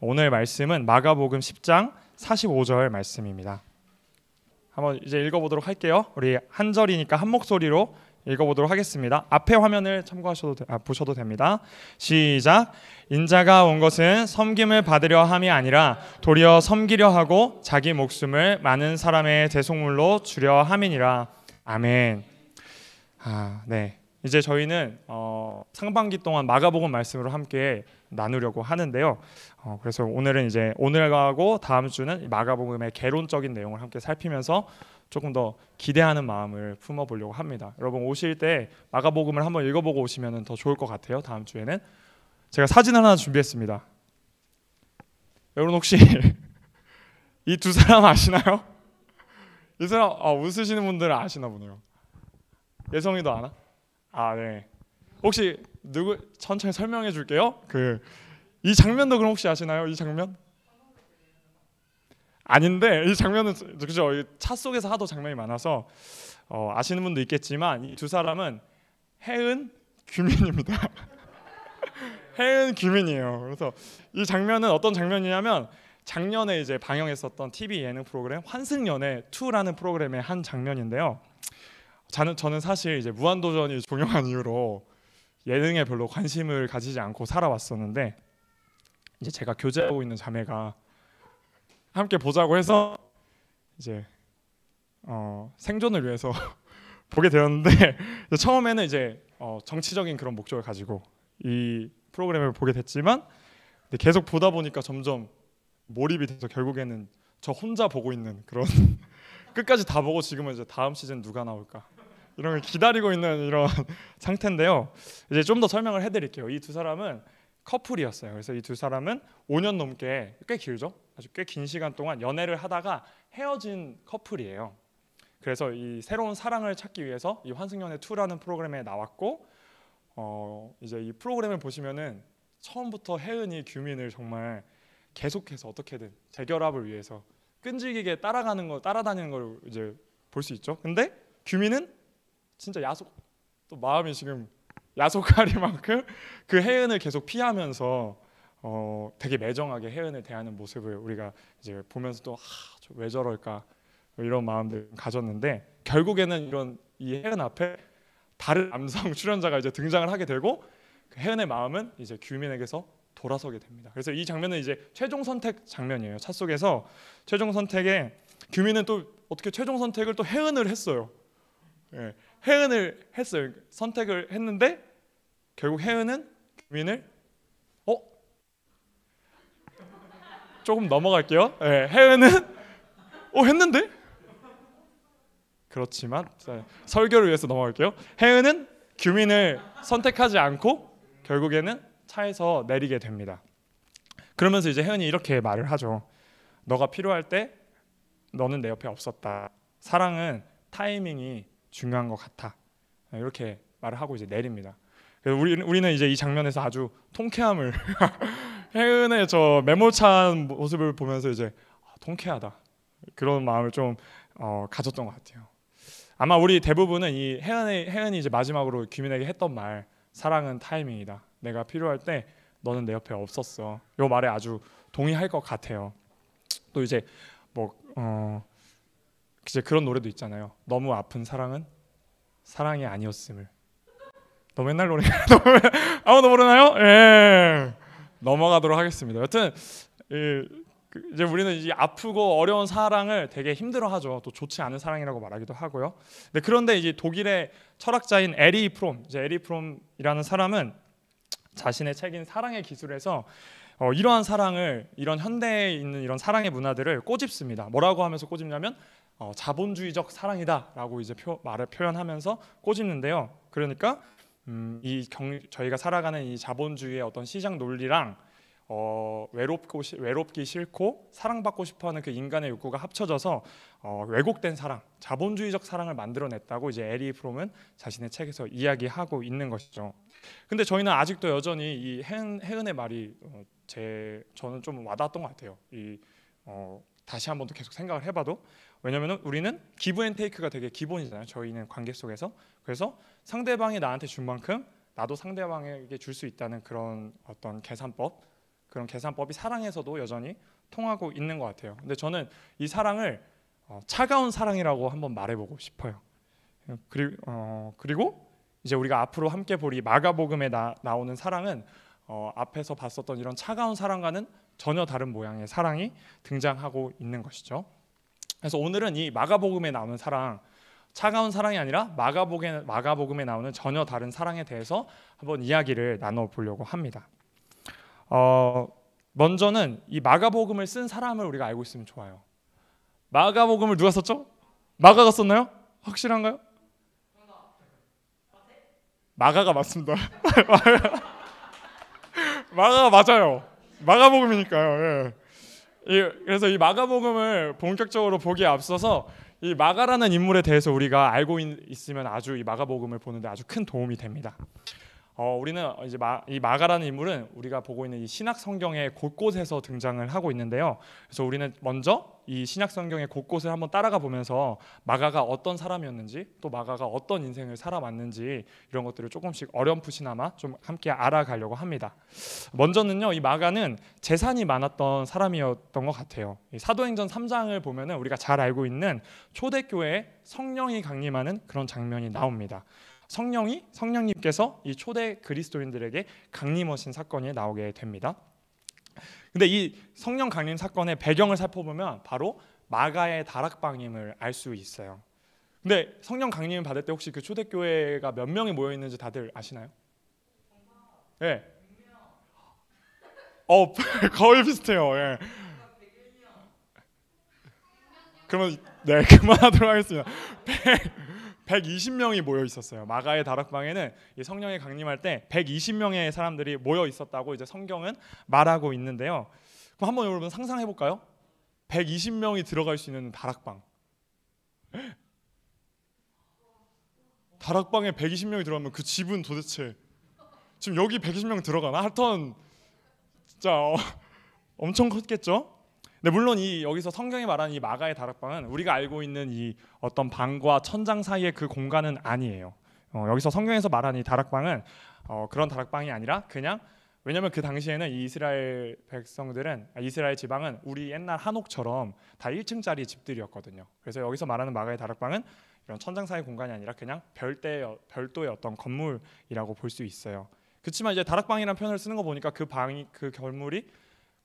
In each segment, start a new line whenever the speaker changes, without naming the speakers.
오늘 말씀은 마가복음 10장 45절 말씀입니다. 한번 이제 읽어보도록 할게요. 우리 한 절이니까 한 목소리로 읽어보도록 하겠습니다. 앞에 화면을 보셔도 됩니다. 시작. 인자가 온 것은 섬김을 받으려 함이 아니라 도리어 섬기려 하고 자기 목숨을 많은 사람의 대속물로 주려 함이니라. 아멘. 네. 이제 저희는 상반기 동안 마가복음 말씀으로 함께 나누려고 하는데요. 그래서 오늘은 이제 오늘하고 다음 주는 마가복음의 개론적인 내용을 함께 살피면서 조금 더 기대하는 마음을 품어보려고 합니다. 여러분 오실 때 마가복음을 한번 읽어보고 오시면 더 좋을 것 같아요. 다음 주에는 제가 사진을 하나 준비했습니다. 여러분 혹시 이 두 사람 아시나요? 이 사람 웃으시는 분들은 아시나 보네요. 예성이도 아나? 네. 혹시 누구 천천히 설명해 줄게요. 이 장면도 그럼 혹시 아시나요? 이 장면? 아닌데 이 장면은 그죠? 차 속에서 하도 장면이 많아서 아시는 분도 있겠지만 이 두 사람은 해은 규민입니다. 해은 규민이에요. 그래서 이 장면은 어떤 장면이냐면 작년에 이제 방영했었던 TV 예능 프로그램 환승연애 2라는 프로그램의 한 장면인데요. 저는 사실 이제 무한도전이 종영한 이후로 예능에 별로 관심을 가지지 않고 살아왔었는데 이제 제가 교제하고 있는 자매가 함께 보자고 해서 이제 생존을 위해서 보게 되었는데 처음에는 이제 정치적인 그런 목적을 가지고 이 프로그램을 보게 됐지만 계속 보다 보니까 점점 몰입이 돼서 결국에는 저 혼자 보고 있는 그런 끝까지 다 보고 지금은 이제 다음 시즌 누가 나올까 이런 걸 기다리고 있는 이런 상태인데요. 이제 좀 더 설명을 해드릴게요. 이 두 사람은 커플이었어요. 그래서 이 두 사람은 5년 넘게 꽤 길죠. 아주 꽤 긴 시간 동안 연애를 하다가 헤어진 커플이에요. 그래서 이 새로운 사랑을 찾기 위해서 이 환승연애 2라는 프로그램에 나왔고 이제 이 프로그램을 보시면은 처음부터 혜은이 규민을 정말 계속해서 어떻게든 재결합을 위해서 끈질기게 따라다니는 걸 이제 볼 수 있죠. 근데 규민은 진짜 또 마음이 지금 야속하리만큼 그 혜은을 계속 피하면서 되게 매정하게 혜은을 대하는 모습을 우리가 이제 보면서 또 왜 저럴까 이런 마음들 가졌는데 결국에는 이 혜은 앞에 다른 남성 출연자가 이제 등장을 하게 되고 그 혜은의 마음은 이제 규민에게서 돌아서게 됩니다. 그래서 이 장면은 이제 최종 선택 장면이에요. 차 속에서 최종 선택에 규민은 또 어떻게 최종 선택을 또 혜은을 했어요. 예, 혜은을 했어요. 선택을 했는데 결국 혜은은 규민을 조금 넘어갈게요. 예, 혜은은 했는데 그렇지만 설교를 위해서 넘어갈게요. 혜은은 규민을 선택하지 않고 결국에는 차에서 내리게 됩니다. 그러면서 이제 혜은이 이렇게 말을 하죠. 너가 필요할 때 너는 내 옆에 없었다. 사랑은 타이밍이 중요한 것 같아. 이렇게 말을 하고 이제 내립니다. 그래서 우리는 이제 이 장면에서 아주 통쾌함을 혜은의 저 메모찬 모습을 보면서 이제 통쾌하다 그런 마음을 좀 가졌던 것 같아요. 아마 우리 대부분은 이 혜은이 이제 마지막으로 규민에게 했던 말, 사랑은 타이밍이다. 내가 필요할 때 너는 내 옆에 없었어. 이 말에 아주 동의할 것 같아요. 또 이제 이제 그런 노래도 있잖아요. 너무 아픈 사랑은 사랑이 아니었음을. 너무 옛날 노래. 아무도 모르나요? 예. 넘어가도록 하겠습니다. 여튼 이제 우리는 이 아프고 어려운 사랑을 되게 힘들어하죠. 또 좋지 않은 사랑이라고 말하기도 하고요. 그런데 이제 독일의 철학자인 에리 프롬, 이제 에리 프롬이라는 사람은 자신의 책인 사랑의 기술에서 이러한 사랑을 이런 현대에 있는 이런 사랑의 문화들을 꼬집습니다. 뭐라고 하면서 꼬집냐면 자본주의적 사랑이다라고 이제 말을 표현하면서 꼬집는데요. 그러니까 저희가 살아가는 이 자본주의의 어떤 시장 논리랑 외롭기 싫고 사랑받고 싶어하는 그 인간의 욕구가 합쳐져서 왜곡된 사랑, 자본주의적 사랑을 만들어냈다고 이제 에리 프롬은 자신의 책에서 이야기하고 있는 것이죠. 근데 저희는 아직도 여전히 이 혜은의 말이 저는 좀 와닿았던 것 같아요. 다시 한 번 더 계속 생각을 해봐도 왜냐하면 우리는 기브 앤 테이크가 되게 기본이잖아요. 저희는 관계 속에서. 그래서 상대방이 나한테 준 만큼 나도 상대방에게 줄 수 있다는 그런 어떤 계산법, 그런 계산법이 사랑에서도 여전히 통하고 있는 것 같아요. 근데 저는 이 사랑을 차가운 사랑이라고 한번 말해보고 싶어요. 그리고 이제 우리가 앞으로 함께 볼 이 마가복음에 나오는 사랑은 앞에서 봤었던 이런 차가운 사랑과는 전혀 다른 모양의 사랑이 등장하고 있는 것이죠. 그래서 오늘은 이 마가복음에 나오는 사랑, 차가운 사랑이 아니라 마가복음에 나오는 전혀 다른 사랑에 대해서 한번 이야기를 나눠보려고 합니다. 먼저는 이 마가복음을 쓴 사람을 우리가 알고 있으면 좋아요. 마가복음을 누가 썼죠? 마가가 썼나요? 확실한가요? 마가가 맞습니다. 마가가 맞아요. 마가복음이니까요. 그래서 이 마가복음을 본격적으로 보기에 앞서서 이 마가라는 인물에 대해서 우리가 알고 있으면 아주 이 마가복음을 보는데 아주 큰 도움이 됩니다. 우리는 이제 이 마가라는 인물은 우리가 보고 있는 이 신약 성경의 곳곳에서 등장을 하고 있는데요. 그래서 우리는 먼저 이 신약 성경의 곳곳을 한번 따라가 보면서 마가가 어떤 사람이었는지, 또 마가가 어떤 인생을 살아왔는지 이런 것들을 조금씩 어렴풋이나마 좀 함께 알아가려고 합니다. 먼저는요, 이 마가는 재산이 많았던 사람이었던 것 같아요. 이 사도행전 3장을 보면은 우리가 잘 알고 있는 초대교회에 성령이 강림하는 그런 장면이 나옵니다. 성령님께서 이 초대 그리스도인들에게 강림하신 사건이 나오게 됩니다. 근데 이 성령 강림 사건의 배경을 살펴보면 바로 마가의 다락방임을 알 수 있어요. 근데 성령 강림을 받을 때 혹시 그 초대교회가 몇 명이 모여 있는지 다들 아시나요? 네. 거의 비슷해요. 예. 그러면 네, 그만하도록 하겠습니다. 120명이 모여 있었어요. 마가의 다락방에는 이 성령이 강림할 때 120명의 사람들이 모여 있었다고 이제 성경은 말하고 있는데요. 그럼 한번 여러분 상상해 볼까요? 120명이 들어갈 수 있는 다락방. 다락방에 120명이 들어가면 그 집은 도대체 지금 여기 120명 들어가나? 하여튼 진짜 엄청 컸겠죠? 근데 물론 여기서 성경이 말하는 이 마가의 다락방은 우리가 알고 있는 이 어떤 방과 천장 사이의 그 공간은 아니에요. 여기서 성경에서 말하는 이 다락방은 그런 다락방이 아니라 그냥, 왜냐하면 그 당시에는 이 이스라엘 이스라엘 지방은 우리 옛날 한옥처럼 다 1층짜리 집들이었거든요. 그래서 여기서 말하는 마가의 다락방은 이런 천장 사이 공간이 아니라 그냥 별도의 어떤 건물이라고 볼 수 있어요. 그렇지만 이제 다락방이라는 표현을 쓰는 거 보니까 그 건물이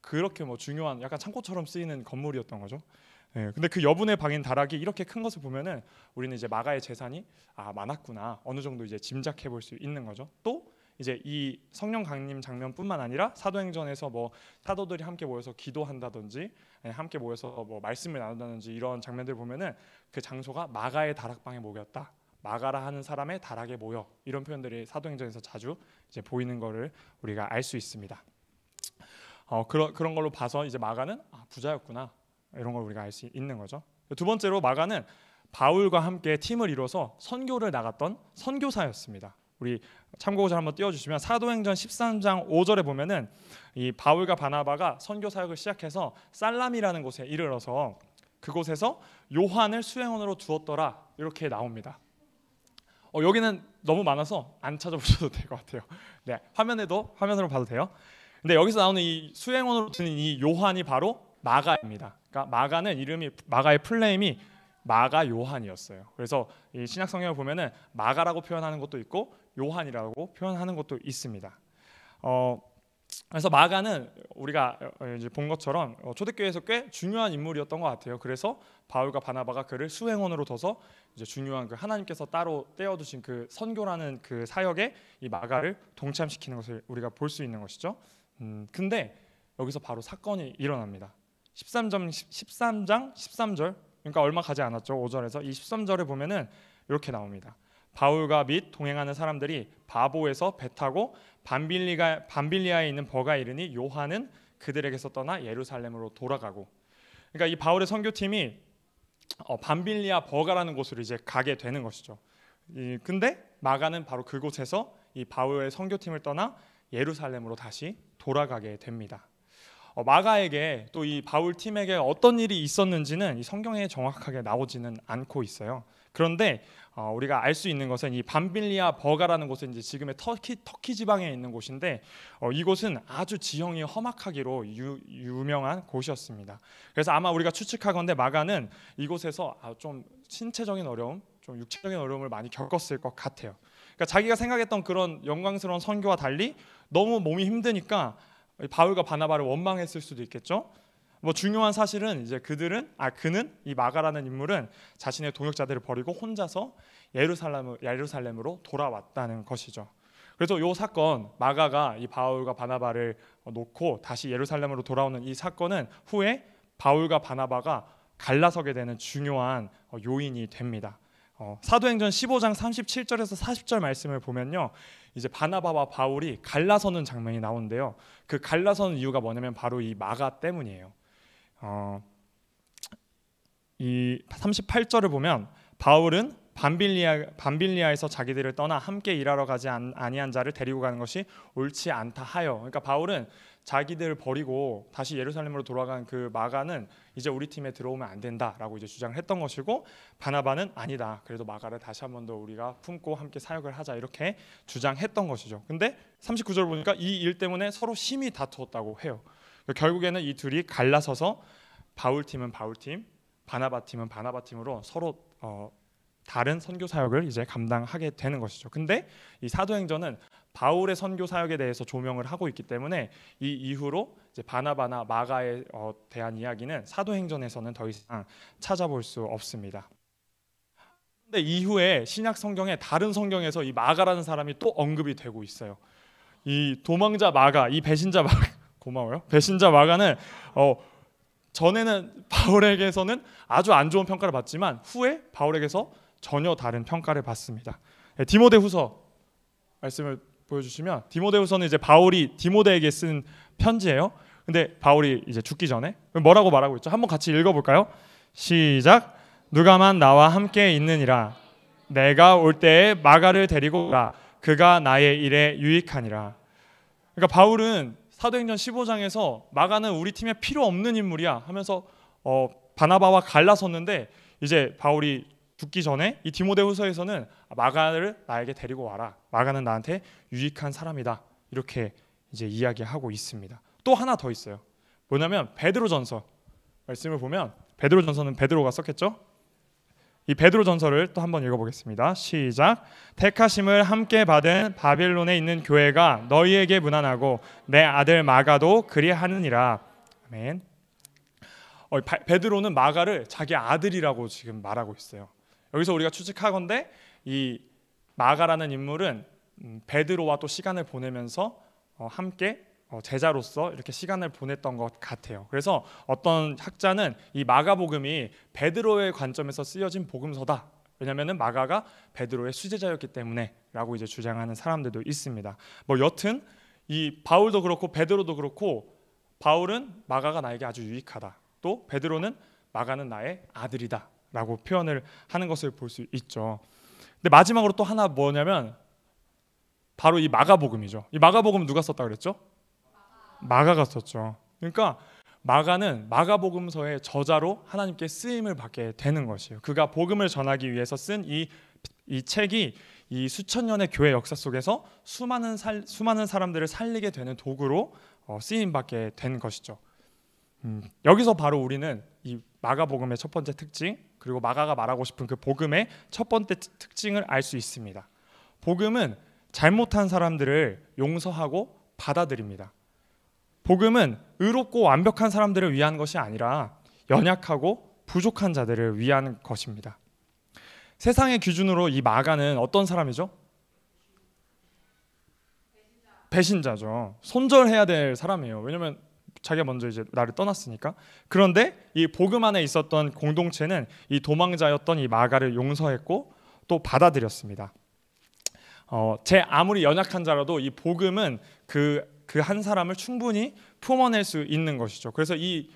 그렇게 중요한 약간 창고처럼 쓰이는 건물이었던 거죠. 네, 근데 그 여분의 방인 다락이 이렇게 큰 것을 보면은 우리는 이제 마가의 재산이 많았구나 어느 정도 이제 짐작해 볼 수 있는 거죠. 또 이제 이 성령 강림 장면뿐만 아니라 사도행전에서 사도들이 함께 모여서 기도한다든지 함께 모여서 말씀을 나눈다든지 이런 장면들 보면은 그 장소가 마가의 다락방에 모였다. 마가라 하는 사람의 다락에 모여, 이런 표현들이 사도행전에서 자주 이제 보이는 거를 우리가 알 수 있습니다. 그런 걸로 봐서 이제 마가는 부자였구나 이런 걸 우리가 알 수 있는 거죠. 두 번째로 마가는 바울과 함께 팀을 이뤄서 선교를 나갔던 선교사였습니다. 우리 참고글 한번 띄워주시면 사도행전 13장 5절에 보면은 이 바울과 바나바가 선교 사역을 시작해서 살람이라는 곳에 이르러서 그곳에서 요한을 수행원으로 두었더라 이렇게 나옵니다. 여기는 너무 많아서 안 찾아보셔도 될 것 같아요. 네, 화면으로 봐도 돼요. 근데 여기서 나오는 이 수행원으로 드는 이 요한이 바로 마가입니다. 그러니까 마가의 풀네임이 마가 요한이었어요. 그래서 이 신약 성경을 보면은 마가라고 표현하는 것도 있고 요한이라고 표현하는 것도 있습니다. 그래서 마가는 우리가 이제 본 것처럼 초대교회에서 꽤 중요한 인물이었던 것 같아요. 그래서 바울과 바나바가 그를 수행원으로 둬서 이제 중요한 그 하나님께서 따로 떼어두신 그 선교라는 그 사역에 이 마가를 동참시키는 것을 우리가 볼 수 있는 것이죠. 근데 여기서 바로 사건이 일어납니다. 13장 13절, 그러니까 얼마 가지 않았죠. 5절에서 이 13절에 보면은 이렇게 나옵니다. 바울과 및 동행하는 사람들이 바보에서 배 타고 밤빌리아에 있는 버가 이르니 요한은 그들에게서 떠나 예루살렘으로 돌아가고, 그러니까 이 바울의 선교팀이 밤빌리아 버가라는 곳으로 이제 가게 되는 것이죠. 근데 마가는 바로 그곳에서 이 바울의 선교팀을 떠나 예루살렘으로 다시 돌아가게 됩니다. 마가에게 또 이 바울 팀에게 어떤 일이 있었는지는 이 성경에 정확하게 나오지는 않고 있어요. 그런데 우리가 알 수 있는 것은 이 밤빌리아 버가라는 곳은 이제 지금의 터키 지방에 있는 곳인데 이곳은 아주 지형이 험악하기로 유명한 곳이었습니다. 그래서 아마 우리가 추측하건대 마가는 이곳에서 좀 신체적인 어려움, 좀 육체적인 어려움을 많이 겪었을 것 같아요. 그러니까 자기가 생각했던 그런 영광스러운 선교와 달리 너무 몸이 힘드니까 바울과 바나바를 원망했을 수도 있겠죠. 뭐 중요한 사실은 이제 그는 이 마가라는 인물은 자신의 동역자들을 버리고 혼자서 예루살렘으로 돌아왔다는 것이죠. 그래서 이 사건, 마가가 이 바울과 바나바를 놓고 다시 예루살렘으로 돌아오는 이 사건은 후에 바울과 바나바가 갈라서게 되는 중요한 요인이 됩니다. 사도행전 15장 37절에서 40절 말씀을 보면요, 이제 바나바와 바울이 갈라서는 장면이 나오는데요. 그 갈라서는 이유가 뭐냐면 바로 이 마가 때문이에요. 이 38절을 보면 바울은 밤빌리아에서 자기들을 떠나 함께 일하러 가지 아니한 자를 데리고 가는 것이 옳지 않다 하여. 그러니까 바울은 자기들을 버리고 다시 예루살렘으로 돌아간 그 마가는 이제 우리 팀에 들어오면 안 된다라고 이제 주장을 했던 것이고, 바나바는 아니다, 그래도 마가를 다시 한 번 더 우리가 품고 함께 사역을 하자, 이렇게 주장했던 것이죠. 근데 39절 보니까 이 일 때문에 서로 심히 다투었다고 해요. 결국에는 이 둘이 갈라서서 바울 팀은 바울 팀, 바나바 팀은 바나바 팀으로 서로 다른 선교 사역을 이제 감당하게 되는 것이죠. 근데 이 사도행전은 바울의 선교 사역에 대해서 조명을 하고 있기 때문에 이 이후로 이제 바나바나 마가에 대한 이야기는 사도행전에서는 더 이상 찾아볼 수 없습니다. 근데 이후에 신약 성경에 다른 성경에서 이 마가라는 사람이 또 언급이 되고 있어요. 이 도망자 마가, 이 배신자 마가, 고마워요. 배신자 마가는 전에는 바울에게서는 아주 안 좋은 평가를 받지만 후에 바울에게서 전혀 다른 평가를 받습니다. 디모데후서 말씀을 보여주시면, 디모데후서는 이제 바울이 디모데에게 쓴 편지예요. 근데 바울이 이제 죽기 전에 뭐라고 말하고 있죠? 한번 같이 읽어볼까요? 시작. 누가만 나와 함께 있느니라. 내가 올 때에 마가를 데리고 오라. 그가 나의 일에 유익하니라. 그러니까 바울은 사도행전 15장에서 마가는 우리 팀에 필요 없는 인물이야 하면서 바나바와 갈라섰는데, 이제 바울이 죽기 전에 이 디모데후서에서는 마가를 나에게 데리고 와라. 마가는 나한테 유익한 사람이다. 이렇게 이제 이야기하고 있습니다. 또 하나 더 있어요. 뭐냐면 베드로전서 말씀을 보면, 베드로전서는 베드로가 썼겠죠? 이 베드로전서를 또 한번 읽어보겠습니다. 시작. 택하심을 함께 받은 바빌론에 있는 교회가 너희에게 문안하고 내 아들 마가도 그리하느니라. 아멘. 베드로는 마가를 자기 아들이라고 지금 말하고 있어요. 여기서 우리가 추측하건대 이 마가라는 인물은 베드로와 또 시간을 보내면서 함께 제자로서 이렇게 시간을 보냈던 것 같아요. 그래서 어떤 학자는 이 마가복음이 베드로의 관점에서 쓰여진 복음서다. 왜냐하면 마가가 베드로의 수제자였기 때문에라고 이제 주장하는 사람들도 있습니다. 뭐 여튼 이 바울도 그렇고 베드로도 그렇고, 바울은 마가가 나에게 아주 유익하다, 또 베드로는 마가는 나의 아들이다라고 표현을 하는 것을 볼 수 있죠. 근데 마지막으로 또 하나 뭐냐면 바로 이 마가복음이죠. 이 마가복음 누가 썼다 그랬죠? 마가가 썼죠. 그러니까 마가는 마가복음서의 저자로 하나님께 쓰임을 받게 되는 것이에요. 그가 복음을 전하기 위해서 쓴 이 책이 이 수천 년의 교회 역사 속에서 수많은 사람들을 살리게 되는 도구로 쓰임 받게 된 것이죠. 여기서 바로 우리는 이 마가복음의 첫 번째 특징, 그리고 마가가 말하고 싶은 그 복음의 첫 번째 특징을 알 수 있습니다. 복음은 잘못한 사람들을 용서하고 받아들입니다. 복음은 의롭고 완벽한 사람들을 위한 것이 아니라 연약하고 부족한 자들을 위한 것입니다. 세상의 기준으로 이 마가는 어떤 사람이죠? 배신자죠. 손절해야 될 사람이에요. 왜냐하면 자기가 먼저 이제 나를 떠났으니까. 그런데 이 복음 안에 있었던 공동체는 이 도망자였던 이 마가를 용서했고 또 받아들였습니다. 제 아무리 연약한 자라도 이 복음은 그 한 사람을 충분히 품어낼 수 있는 것이죠. 그래서 이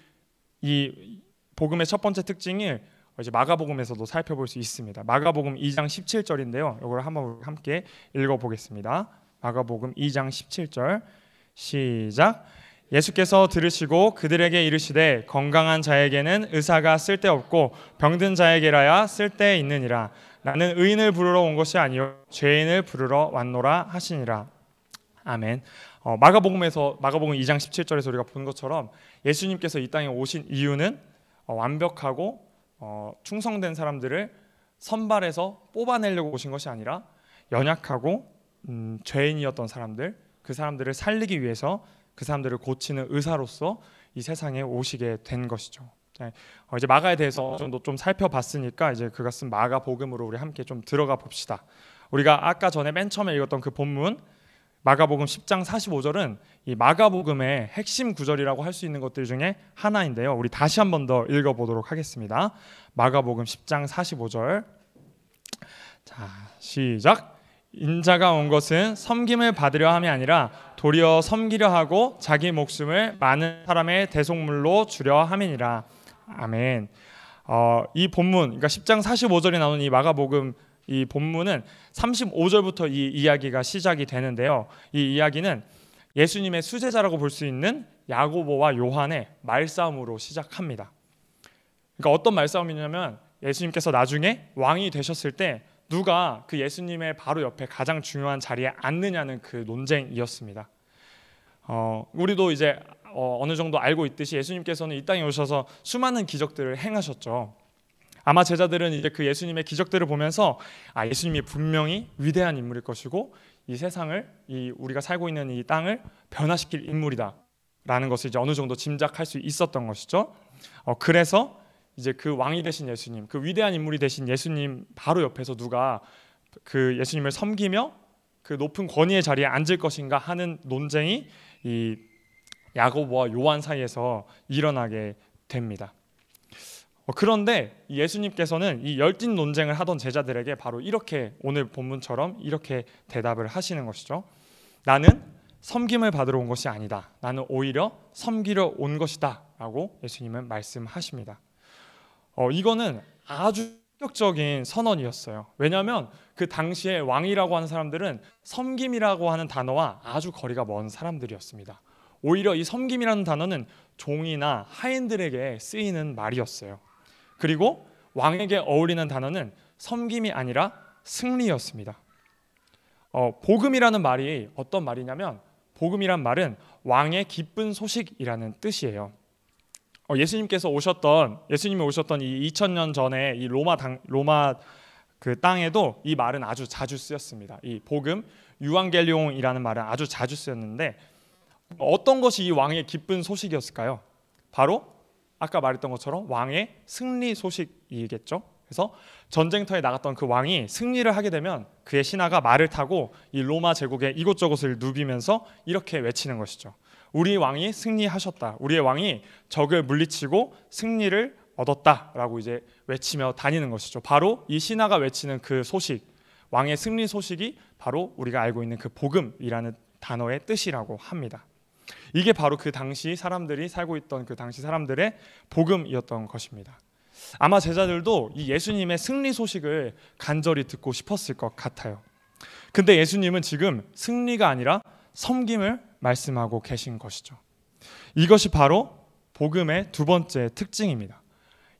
복음의 첫 번째 특징을 이제 마가복음에서도 살펴볼 수 있습니다. 마가복음 2장 17절인데요. 이걸 한번 함께 읽어보겠습니다. 마가복음 2장 17절 시작. 예수께서 들으시고 그들에게 이르시되 건강한 자에게는 의사가 쓸데없고 병든 자에게라야 쓸데있느니라. 나는 의인을 부르러 온 것이 아니요 죄인을 부르러 왔노라 하시니라. 아멘. 마가복음 2장 17절에서 우리가 본 것처럼 예수님께서 이 땅에 오신 이유는 완벽하고 충성된 사람들을 선발해서 뽑아내려고 오신 것이 아니라 연약하고 죄인이었던 사람들, 그 사람들을 살리기 위해서 그 사람들을 고치는 의사로서 이 세상에 오시게 된 것이죠. 이제 마가에 대해서 좀 살펴봤으니까 이제 그가 쓴 마가복음으로 우리 함께 좀 들어가 봅시다. 우리가 아까 전에 맨 처음에 읽었던 그 본문 마가복음 10장 45절은 이 마가복음의 핵심 구절이라고 할 수 있는 것들 중에 하나인데요. 우리 다시 한 번 더 읽어보도록 하겠습니다. 마가복음 10장 45절. 자, 시작. 인자가 온 것은 섬김을 받으려 함이 아니라 도리어 섬기려 하고 자기 목숨을 많은 사람의 대속물로 주려 함이니라. 아멘. 이 본문, 그러니까 10장 45절에 나오는 이 마가복음 이 본문은 35절부터 이 이야기가 시작이 되는데요. 이 이야기는 예수님의 수제자라고 볼 수 있는 야고보와 요한의 말싸움으로 시작합니다. 그러니까 어떤 말싸움이냐면 예수님께서 나중에 왕이 되셨을 때 누가 그 예수님의 바로 옆에 가장 중요한 자리에 앉느냐는 그 논쟁이었습니다. 우리도 이제 어느 정도 알고 있듯이 예수님께서는 이 땅에 오셔서 수많은 기적들을 행하셨죠. 아마 제자들은 이제 그 예수님의 기적들을 보면서 예수님이 분명히 위대한 인물일 것이고 이 세상을 우리가 살고 있는 이 땅을 변화시킬 인물이다라는 것을 이제 어느 정도 짐작할 수 있었던 것이죠. 그래서 이제 그 왕이 되신 예수님, 그 위대한 인물이 되신 예수님 바로 옆에서 누가 그 예수님을 섬기며 그 높은 권위의 자리에 앉을 것인가 하는 논쟁이 이 야고보와 요한 사이에서 일어나게 됩니다. 그런데 예수님께서는 이 열띤 논쟁을 하던 제자들에게 바로 이렇게 오늘 본문처럼 이렇게 대답을 하시는 것이죠. 나는 섬김을 받으러 온 것이 아니다. 나는 오히려 섬기러 온 것이다 라고 예수님은 말씀하십니다. 이거는 아주 충격적인 선언이었어요. 왜냐하면 그 당시에 왕이라고 하는 사람들은 섬김이라고 하는 단어와 아주 거리가 먼 사람들이었습니다. 오히려 이 섬김이라는 단어는 종이나 하인들에게 쓰이는 말이었어요. 그리고 왕에게 어울리는 단어는 섬김이 아니라 승리였습니다. 복음이라는 말이 어떤 말이냐면 복음이란 말은 왕의 기쁜 소식이라는 뜻이에요. 예수님이 오셨던 이 2000년 전에 이 로마 그 땅에도 이 말은 아주 자주 쓰였습니다. 이 복음, 유앙겔리온이라는 말은 아주 자주 쓰였는데 어떤 것이 이 왕의 기쁜 소식이었을까요? 바로 아까 말했던 것처럼 왕의 승리 소식이겠죠. 그래서 전쟁터에 나갔던 그 왕이 승리를 하게 되면 그의 신하가 말을 타고 이 로마 제국의 이곳저곳을 누비면서 이렇게 외치는 것이죠. 우리 왕이 승리하셨다. 우리의 왕이 적을 물리치고 승리를 얻었다라고 이제 외치며 다니는 것이죠. 바로 이 신하가 외치는 그 소식, 왕의 승리 소식이 바로 우리가 알고 있는 그 복음이라는 단어의 뜻이라고 합니다. 이게 바로 그 당시 사람들이 살고 있던 그 당시 사람들의 복음이었던 것입니다. 아마 제자들도 이 예수님의 승리 소식을 간절히 듣고 싶었을 것 같아요. 근데 예수님은 지금 승리가 아니라 섬김을 말씀하고 계신 것이죠. 이것이 바로 복음의 두 번째 특징입니다.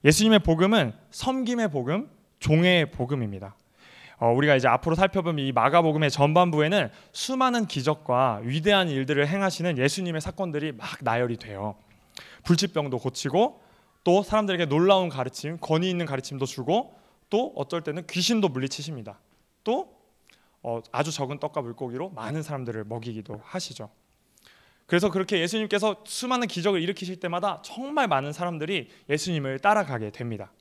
예수님의 복음은 섬김의 복음, 종의 복음입니다. 우리가 이제 앞으로 살펴보면 이 마가복음의 전반부에는 수많은 기적과 위대한 일들을 행하시는 예수님의 사건들이 막 나열이 돼요. 불치병도 고치고 또 사람들에게 놀라운 가르침, 권위 있는 가르침도 주고 또 어쩔 때는 귀신도 물리치십니다. 또 아주 적은 떡과 물고기로 많은 사람들을 먹이기도 하시죠. 그래서 그렇게 예수님께서 수많은 기적을 일으키실 때마다 정말 많은 사람들이 예수님을 따라가게 됩니다.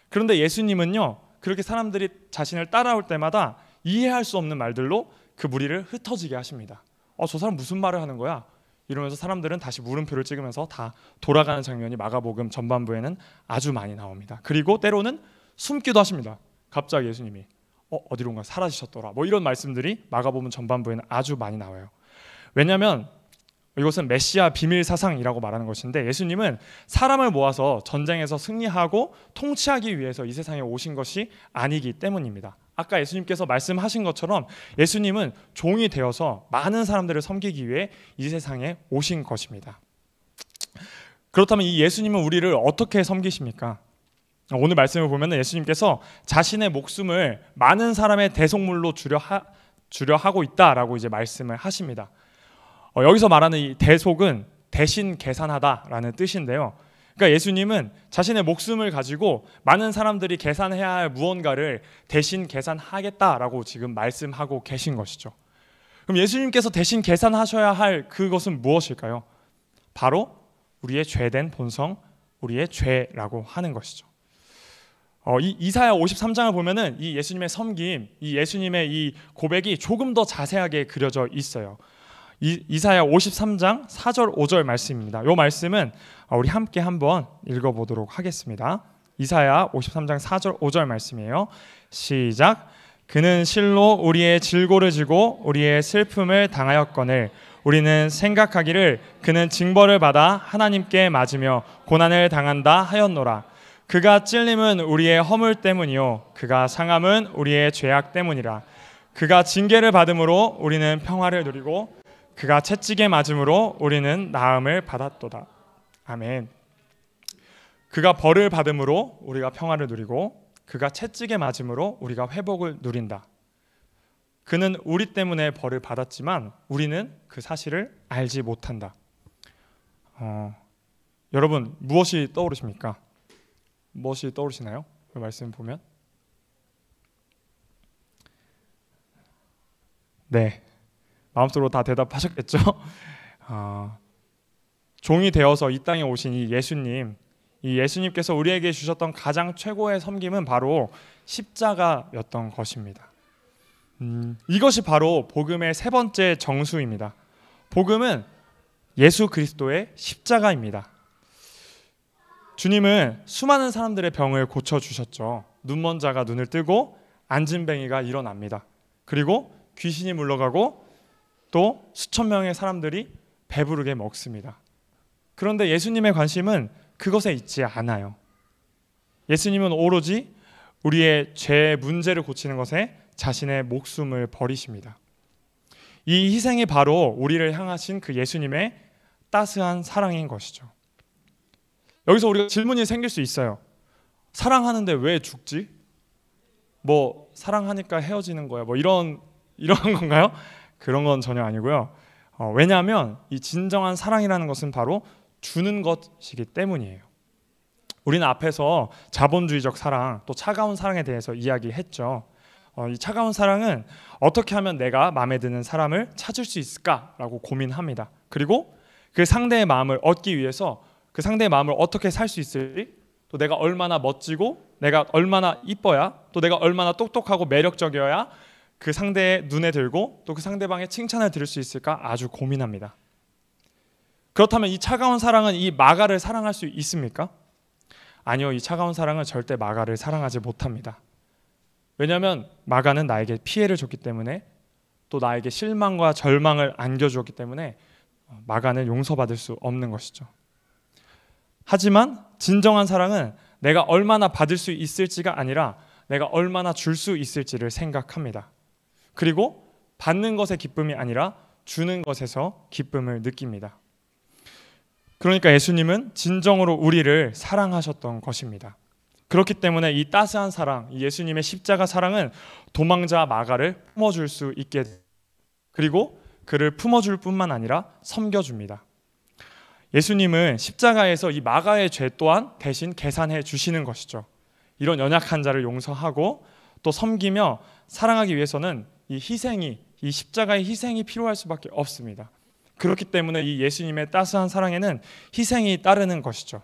그런데 예수님은요, 그렇게 사람들이 자신을 따라올 때마다 이해할 수 없는 말들로 그 무리를 흩어지게 하십니다. 저 사람 무슨 말을 하는 거야? 이러면서 사람들은 다시 물음표를 찍으면서 다 돌아가는 장면이 마가복음 전반부에는 아주 많이 나옵니다. 그리고 때로는 숨기도 하십니다. 갑자기 예수님이 어디론가 사라지셨더라 이런 말씀들이 마가복음 전반부에는 아주 많이 나와요. 왜냐하면 이것은 메시아 비밀 사상이라고 말하는 것인데 예수님은 사람을 모아서 전쟁에서 승리하고 통치하기 위해서 이 세상에 오신 것이 아니기 때문입니다. 아까 예수님께서 말씀하신 것처럼 예수님은 종이 되어서 많은 사람들을 섬기기 위해 이 세상에 오신 것입니다. 그렇다면 이 예수님은 우리를 어떻게 섬기십니까? 오늘 말씀을 보면 예수님께서 자신의 목숨을 많은 사람의 대속물로 주려 하고 있다라고 이제 말씀을 하십니다. 여기서 말하는 이 대속은 대신 계산하다라는 뜻인데요. 그러니까 예수님은 자신의 목숨을 가지고 많은 사람들이 계산해야 할 무언가를 대신 계산하겠다라고 지금 말씀하고 계신 것이죠. 그럼 예수님께서 대신 계산하셔야 할 그것은 무엇일까요? 바로 우리의 죄된 본성, 우리의 죄라고 하는 것이죠. 이사야 53장을 보면은 이 예수님의 섬김, 이 예수님의 이 고백이 조금 더 자세하게 그려져 있어요. 이사야 53장 4절 5절 말씀입니다. 이 말씀은 우리 함께 한번 읽어보도록 하겠습니다. 이사야 53장 4절 5절 말씀이에요. 시작. 그는 실로 우리의 질고를 지고 우리의 슬픔을 당하였거늘 우리는 생각하기를 그는 징벌을 받아 하나님께 맞으며 고난을 당한다 하였노라. 그가 찔림은 우리의 허물 때문이요 그가 상함은 우리의 죄악 때문이라. 그가 징계를 받음으로 우리는 평화를 누리고 그가 채찍에 맞음으로 우리는 나음을 받았도다. 아멘. 그가 벌을 받음으로 우리가 평화를 누리고 그가 채찍에 맞음으로 우리가 회복을 누린다. 그는 우리 때문에 벌을 받았지만 우리는 그 사실을 알지 못한다. 여러분 무엇이 떠오르십니까? 무엇이 떠오르시나요? 그 말씀 보면 네, 마음속으로 다 대답하셨겠죠? 종이 되어서 이 땅에 오신 이 예수님께서 우리에게 주셨던 가장 최고의 섬김은 바로 십자가였던 것입니다. 이것이 바로 복음의 세 번째 정수입니다. 복음은 예수 그리스도의 십자가입니다. 주님은 수많은 사람들의 병을 고쳐주셨죠. 눈먼 자가 눈을 뜨고 안진뱅이가 일어납니다. 그리고 귀신이 물러가고 또 수천 명의 사람들이 배부르게 먹습니다. 그런데 예수님의 관심은 그것에 있지 않아요. 예수님은 오로지 우리의 죄의 문제를 고치는 것에 자신의 목숨을 버리십니다. 이 희생이 바로 우리를 향하신 그 예수님의 따스한 사랑인 것이죠. 여기서 우리가 질문이 생길 수 있어요. 사랑하는데 왜 죽지? 뭐 사랑하니까 헤어지는 거야? 뭐 이런 건가요? 그런 건 전혀 아니고요. 왜냐하면 이 진정한 사랑이라는 것은 바로 주는 것이기 때문이에요. 우리는 앞에서 자본주의적 사랑, 또 차가운 사랑에 대해서 이야기했죠. 이 차가운 사랑은 어떻게 하면 내가 마음에 드는 사람을 찾을 수 있을까라고 고민합니다. 그리고 그 상대의 마음을 얻기 위해서 그 상대의 마음을 어떻게 살 수 있을지, 또 내가 얼마나 멋지고 내가 얼마나 이뻐야, 또 내가 얼마나 똑똑하고 매력적이어야 그 상대의 눈에 들고 또 그 상대방의 칭찬을 들을 수 있을까 아주 고민합니다. 그렇다면 이 차가운 사랑은 이 마가를 사랑할 수 있습니까? 아니요, 이 차가운 사랑은 절대 마가를 사랑하지 못합니다. 왜냐하면 마가는 나에게 피해를 줬기 때문에, 또 나에게 실망과 절망을 안겨주었기 때문에 마가는 용서받을 수 없는 것이죠. 하지만 진정한 사랑은 내가 얼마나 받을 수 있을지가 아니라 내가 얼마나 줄 수 있을지를 생각합니다. 그리고 받는 것의 기쁨이 아니라 주는 것에서 기쁨을 느낍니다. 그러니까 예수님은 진정으로 우리를 사랑하셨던 것입니다. 그렇기 때문에 이 따스한 사랑, 이 예수님의 십자가 사랑은 도망자 마가를 품어줄 수 있게, 그리고 그를 품어줄 뿐만 아니라 섬겨줍니다. 예수님은 십자가에서 이 마가의 죄 또한 대신 계산해 주시는 것이죠. 이런 연약한 자를 용서하고 또 섬기며 사랑하기 위해서는 이 십자가의 희생이 필요할 수밖에 없습니다. 그렇기 때문에 이 예수님의 따스한 사랑에는 희생이 따르는 것이죠.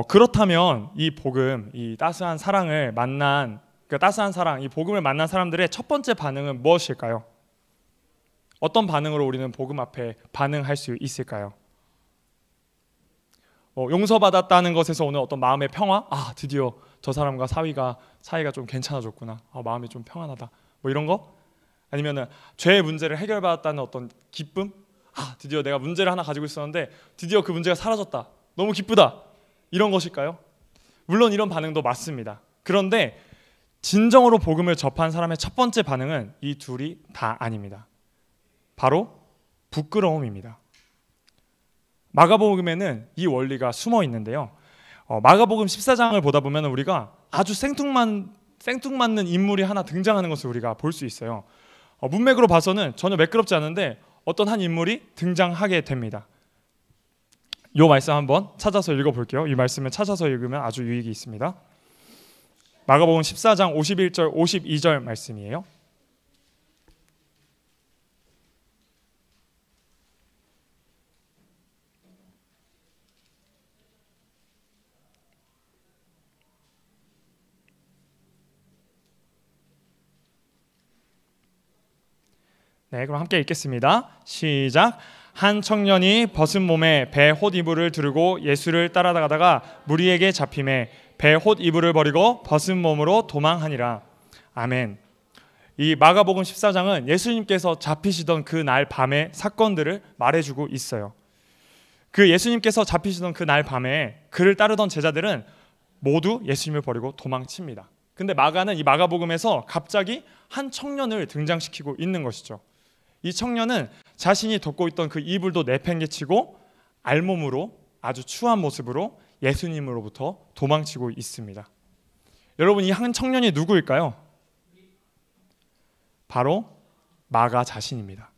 그렇다면 이 복음, 이 따스한 사랑을 만난, 그 따스한 사랑, 이 복음을 만난 사람들의 첫 번째 반응은 무엇일까요? 어떤 반응으로 우리는 복음 앞에 반응할 수 있을까요? 용서받았다는 것에서 오는 어떤 마음의 평화? 드디어 저 사람과 사이가 좀 괜찮아졌구나. 마음이 좀 평안하다. 뭐 이런 거? 아니면은 죄의 문제를 해결받았다는 어떤 기쁨? 드디어 내가 문제를 하나 가지고 있었는데 드디어 그 문제가 사라졌다. 너무 기쁘다. 이런 것일까요? 물론 이런 반응도 맞습니다. 그런데 진정으로 복음을 접한 사람의 첫 번째 반응은 이 둘이 다 아닙니다. 바로 부끄러움입니다. 마가복음에는 이 원리가 숨어 있는데요. 마가복음 14장을 보다 보면 우리가 아주 생뚱맞는 인물이 하나 등장하는 것을 우리가 볼 수 있어요. 문맥으로 봐서는 전혀 매끄럽지 않은데 어떤 한 인물이 등장하게 됩니다. 이 말씀 한번 찾아서 읽어볼게요. 이 말씀을 찾아서 읽으면 아주 유익이 있습니다. 마가복음 14장 51절 52절 말씀이에요. 네, 그럼 함께 읽겠습니다. 시작. 한 청년이 벗은 몸에 배 홑 이불을 두르고 예수를 따라가다가 무리에게 잡힘에 배 홑 이불을 버리고 벗은 몸으로 도망하니라. 아멘. 이 마가복음 14장은 예수님께서 잡히시던 그 날 밤의 사건들을 말해주고 있어요. 그 예수님께서 잡히시던 그 날 밤에 그를 따르던 제자들은 모두 예수님을 버리고 도망칩니다. 근데 마가는 이 마가복음에서 갑자기 한 청년을 등장시키고 있는 것이죠. 이 청년은 자신이 덮고 있던 그 이불도 내팽개치고 알몸으로 아주 추한 모습으로 예수님으로부터 도망치고 있습니다. 여러분, 이 한 청년이 누구일까요? 바로 마가 자신입니다.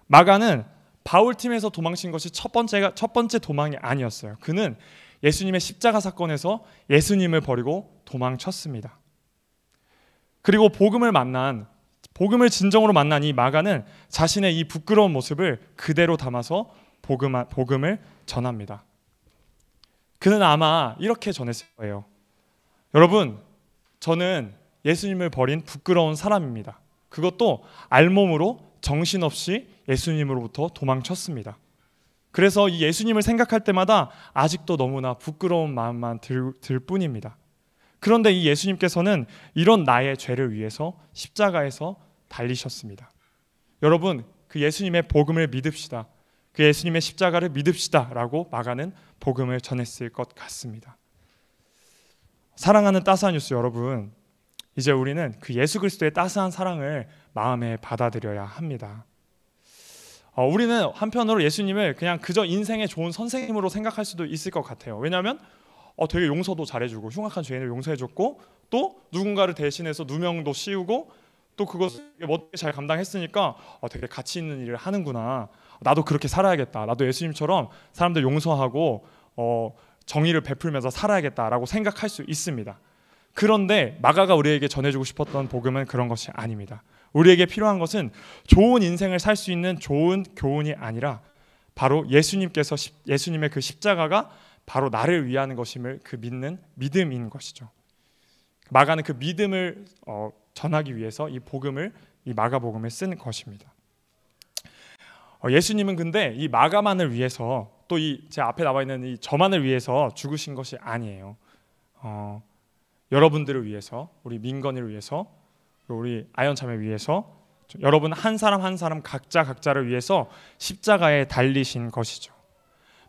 마가는 바울팀에서 도망친 것이 첫 번째 도망이 아니었어요. 그는 예수님의 십자가 사건에서 예수님을 버리고 도망쳤습니다. 그리고 복음을 진정으로 만난 이 마가는 자신의 이 부끄러운 모습을 그대로 담아서 복음을 전합니다. 그는 아마 이렇게 전했을 거예요. 여러분, 저는 예수님을 버린 부끄러운 사람입니다. 그것도 알몸으로 정신없이 예수님으로부터 도망쳤습니다. 그래서 이 예수님을 생각할 때마다 아직도 너무나 부끄러운 마음만 들 뿐입니다. 그런데 이 예수님께서는 이런 나의 죄를 위해서 십자가에서 달리셨습니다. 여러분, 그 예수님의 복음을 믿읍시다. 그 예수님의 십자가를 믿읍시다 라고 마가는 복음을 전했을 것 같습니다. 사랑하는 따스한 뉴스 여러분, 이제 우리는 그 예수 그리스도의 따스한 사랑을 마음에 받아들여야 합니다. 우리는 한편으로 예수님을 그냥 그저 인생의 좋은 선생님으로 생각할 수도 있을 것 같아요. 왜냐하면 되게 용서도 잘해주고 흉악한 죄인을 용서해줬고 또 누군가를 대신해서 누명도 씌우고 또 그것을 멋지게 잘 감당했으니까 되게 가치 있는 일을 하는구나. 나도 그렇게 살아야겠다. 나도 예수님처럼 사람들 용서하고 정의를 베풀면서 살아야겠다라고 생각할 수 있습니다. 그런데 마가가 우리에게 전해주고 싶었던 복음은 그런 것이 아닙니다. 우리에게 필요한 것은 좋은 인생을 살 수 있는 좋은 교훈이 아니라 바로 예수님의 그 십자가가 바로 나를 위하는 것임을 그 믿는 믿음인 것이죠. 마가는 그 믿음을 전하기 위해서 이 마가복음을 쓴 것입니다. 예수님은 근데 이 마가만을 위해서 또 제 앞에 나와 있는 이 저만을 위해서 죽으신 것이 아니에요. 여러분들을 위해서, 우리 민건이를 위해서, 우리 아연참을 위해서, 여러분 한 사람 한 사람 각자를 위해서 십자가에 달리신 것이죠.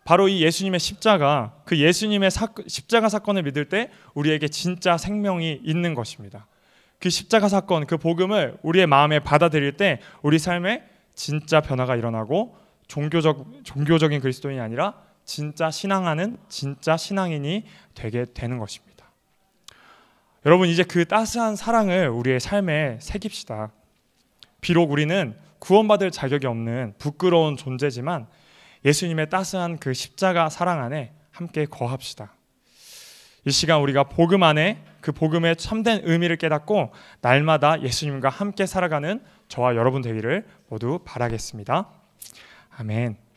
바로 이 예수님의 십자가, 그 예수님의 십자가 사건을 믿을 때 우리에게 진짜 생명이 있는 것입니다. 그 십자가 사건, 그 복음을 우리의 마음에 받아들일 때 우리 삶에 진짜 변화가 일어나고 종교적인 그리스도인이 아니라 진짜 신앙하는 진짜 신앙인이 되게 되는 것입니다. 여러분, 이제 그 따스한 사랑을 우리의 삶에 새깁시다. 비록 우리는 구원받을 자격이 없는 부끄러운 존재지만 예수님의 따스한 그 십자가 사랑 안에 함께 거합시다. 이 시간 우리가 복음 안에 그 복음의 참된 의미를 깨닫고 날마다 예수님과 함께 살아가는 저와 여러분 되기를 모두 바라겠습니다. 아멘.